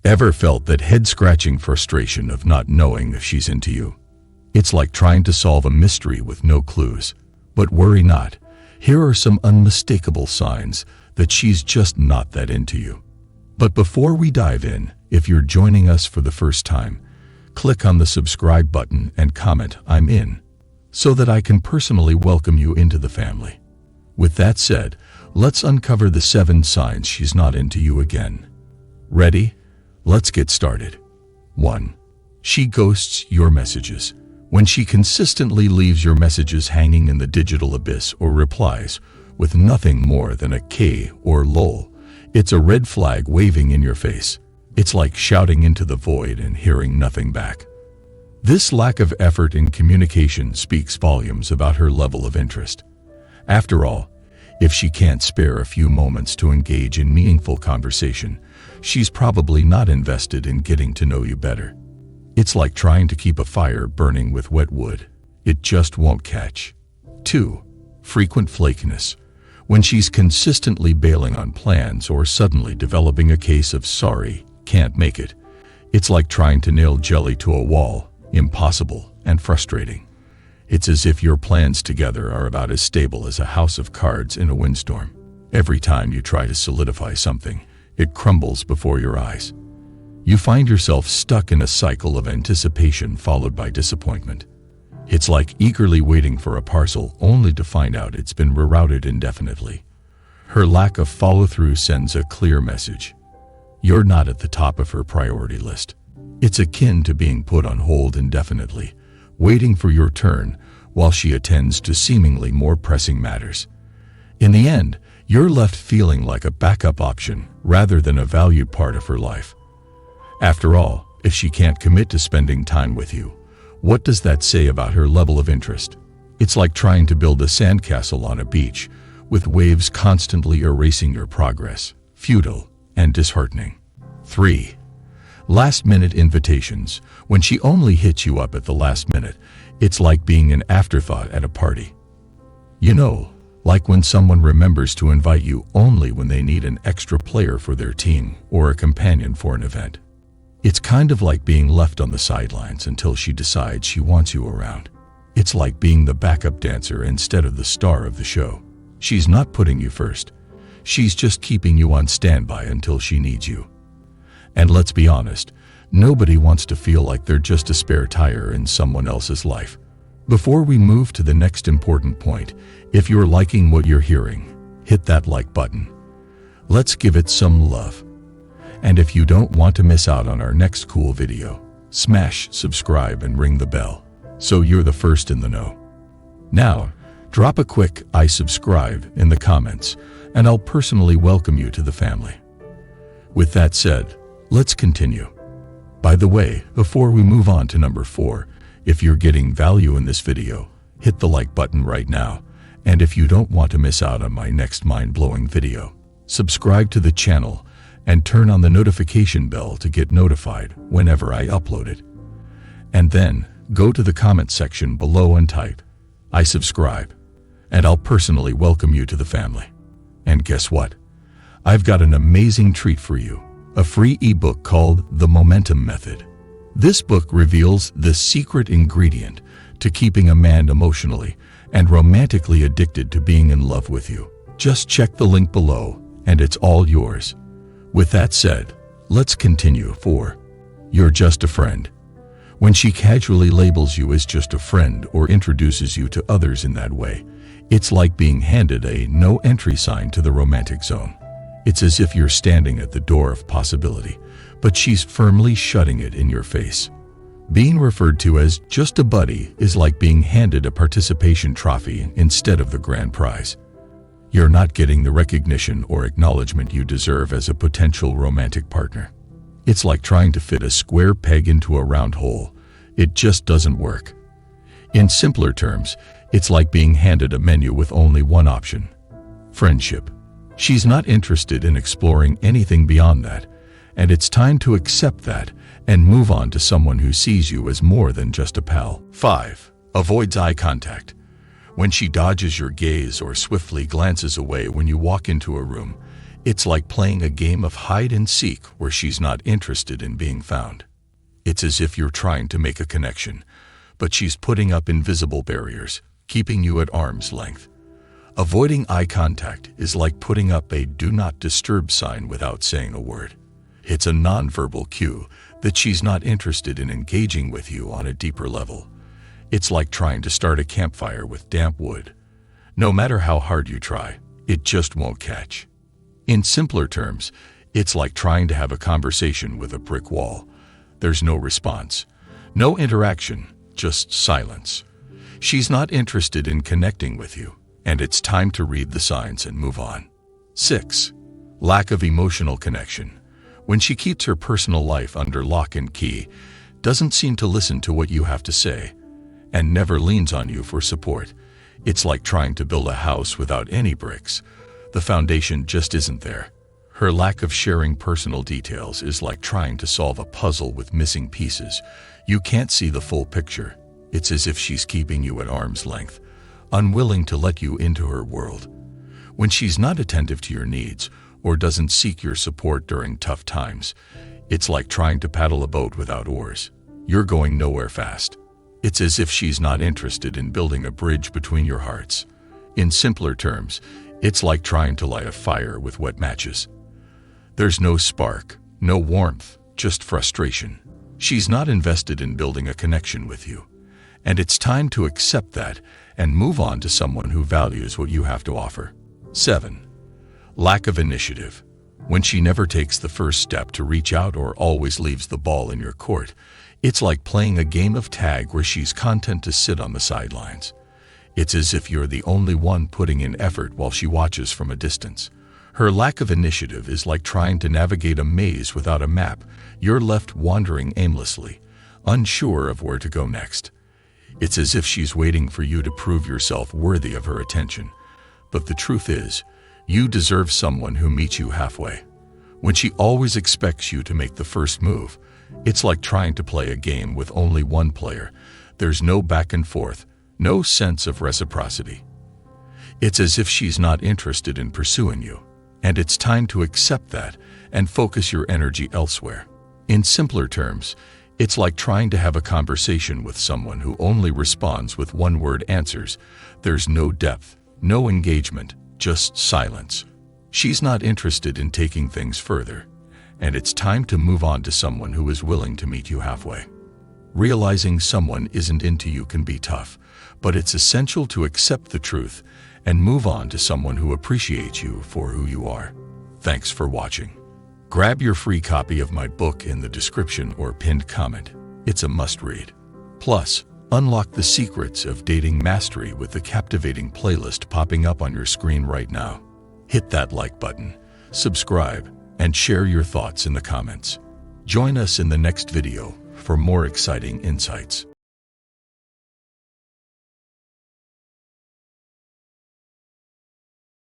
Ever felt that head-scratching frustration of not knowing if she's into you? It's like trying to solve a mystery with no clues. But worry not. Here are some unmistakable signs that she's just not that into you. But before we dive in, if you're joining us for the first time, click on the subscribe button and comment "I'm in," so that I can personally welcome you into the family. With that said, let's uncover the 7 signs she's not into you again. Ready? Let's get started. 1. She ghosts your messages. When she consistently leaves your messages hanging in the digital abyss or replies with nothing more than a K or lol, it's a red flag waving in your face. It's like shouting into the void and hearing nothing back. This lack of effort in communication speaks volumes about her level of interest. After all, if she can't spare a few moments to engage in meaningful conversation, she's probably not invested in getting to know you better. It's like trying to keep a fire burning with wet wood. It just won't catch. 2. Frequent flakiness. When she's consistently bailing on plans or suddenly developing a case of "sorry, can't make it," it's like trying to nail jelly to a wall, impossible and frustrating. It's as if your plans together are about as stable as a house of cards in a windstorm. Every time you try to solidify something, it crumbles before your eyes. You find yourself stuck in a cycle of anticipation followed by disappointment. It's like eagerly waiting for a parcel only to find out it's been rerouted indefinitely. Her lack of follow-through sends a clear message. You're not at the top of her priority list. It's akin to being put on hold indefinitely, waiting for your turn while she attends to seemingly more pressing matters. In the end, you're left feeling like a backup option rather than a valued part of her life. After all, if she can't commit to spending time with you, what does that say about her level of interest? It's like trying to build a sandcastle on a beach, with waves constantly erasing your progress. Futile and disheartening. 3. Last-minute invitations. When she only hits you up at the last minute, it's like being an afterthought at a party. You know, like when someone remembers to invite you only when they need an extra player for their team or a companion for an event. It's kind of like being left on the sidelines until she decides she wants you around. It's like being the backup dancer instead of the star of the show. She's not putting you first. She's just keeping you on standby until she needs you. And let's be honest, nobody wants to feel like they're just a spare tire in someone else's life. Before we move to the next important point, if you're liking what you're hearing, hit that like button. Let's give it some love. And if you don't want to miss out on our next cool video, smash subscribe and ring the bell, so you're the first in the know. Now, drop a quick "I subscribe" in the comments, and I'll personally welcome you to the family. With that said, let's continue. By the way, before we move on to number 4, if you're getting value in this video, hit the like button right now. And if you don't want to miss out on my next mind-blowing video, subscribe to the channel and turn on the notification bell to get notified whenever I upload it. And then, go to the comment section below and type "I subscribe," and I'll personally welcome you to the family. And guess what? I've got an amazing treat for you, a free ebook called The Momentum Method. This book reveals the secret ingredient to keeping a man emotionally and romantically addicted to being in love with you. Just check the link below, and it's all yours. With that said, let's continue. 4. You're just a friend. When she casually labels you as just a friend or introduces you to others in that way, it's like being handed a no-entry sign to the romantic zone. It's as if you're standing at the door of possibility, but she's firmly shutting it in your face. Being referred to as just a buddy is like being handed a participation trophy instead of the grand prize. You're not getting the recognition or acknowledgement you deserve as a potential romantic partner. It's like trying to fit a square peg into a round hole. It just doesn't work. In simpler terms, it's like being handed a menu with only one option: friendship. She's not interested in exploring anything beyond that, and it's time to accept that and move on to someone who sees you as more than just a pal. 5. Avoids eye contact. When she dodges your gaze or swiftly glances away when you walk into a room, It's like playing a game of hide and seek where she's not interested in being found. It's as if you're trying to make a connection, but she's putting up invisible barriers, keeping you at arm's length. Avoiding eye contact is like putting up a do not disturb sign without saying a word. It's a nonverbal cue that she's not interested in engaging with you on a deeper level. It's like trying to start a campfire with damp wood. No matter how hard you try, it just won't catch. In simpler terms, it's like trying to have a conversation with a brick wall. There's no response, no interaction, just silence. She's not interested in connecting with you, and it's time to read the signs and move on. 6. Lack of emotional connection. When she keeps her personal life under lock and key, doesn't seem to listen to what you have to say, and never leans on you for support, it's like trying to build a house without any bricks. The foundation just isn't there. Her lack of sharing personal details is like trying to solve a puzzle with missing pieces. You can't see the full picture. It's as if she's keeping you at arm's length, unwilling to let you into her world. When she's not attentive to your needs or doesn't seek your support during tough times, it's like trying to paddle a boat without oars. You're going nowhere fast. It's as if she's not interested in building a bridge between your hearts. In simpler terms, it's like trying to light a fire with wet matches. There's no spark, no warmth, just frustration. She's not invested in building a connection with you. And it's time to accept that and move on to someone who values what you have to offer. 7. Lack of initiative. When she never takes the first step to reach out or always leaves the ball in your court, it's like playing a game of tag where she's content to sit on the sidelines. It's as if you're the only one putting in effort while she watches from a distance. Her lack of initiative is like trying to navigate a maze without a map. You're left wandering aimlessly, unsure of where to go next. It's as if she's waiting for you to prove yourself worthy of her attention. But the truth is, you deserve someone who meets you halfway. When she always expects you to make the first move, it's like trying to play a game with only one player. There's no back and forth, no sense of reciprocity. It's as if she's not interested in pursuing you, and it's time to accept that and focus your energy elsewhere. In simpler terms, it's like trying to have a conversation with someone who only responds with one-word answers. There's no depth, no engagement, just silence. She's not interested in taking things further, and it's time to move on to someone who is willing to meet you halfway. Realizing someone isn't into you can be tough, but it's essential to accept the truth and move on to someone who appreciates you for who you are. Thanks for watching. Grab your free copy of my book in the description or pinned comment. It's a must-read. Plus, unlock the secrets of dating mastery with the captivating playlist popping up on your screen right now. Hit that like button, subscribe, and share your thoughts in the comments. Join us in the next video for more exciting insights.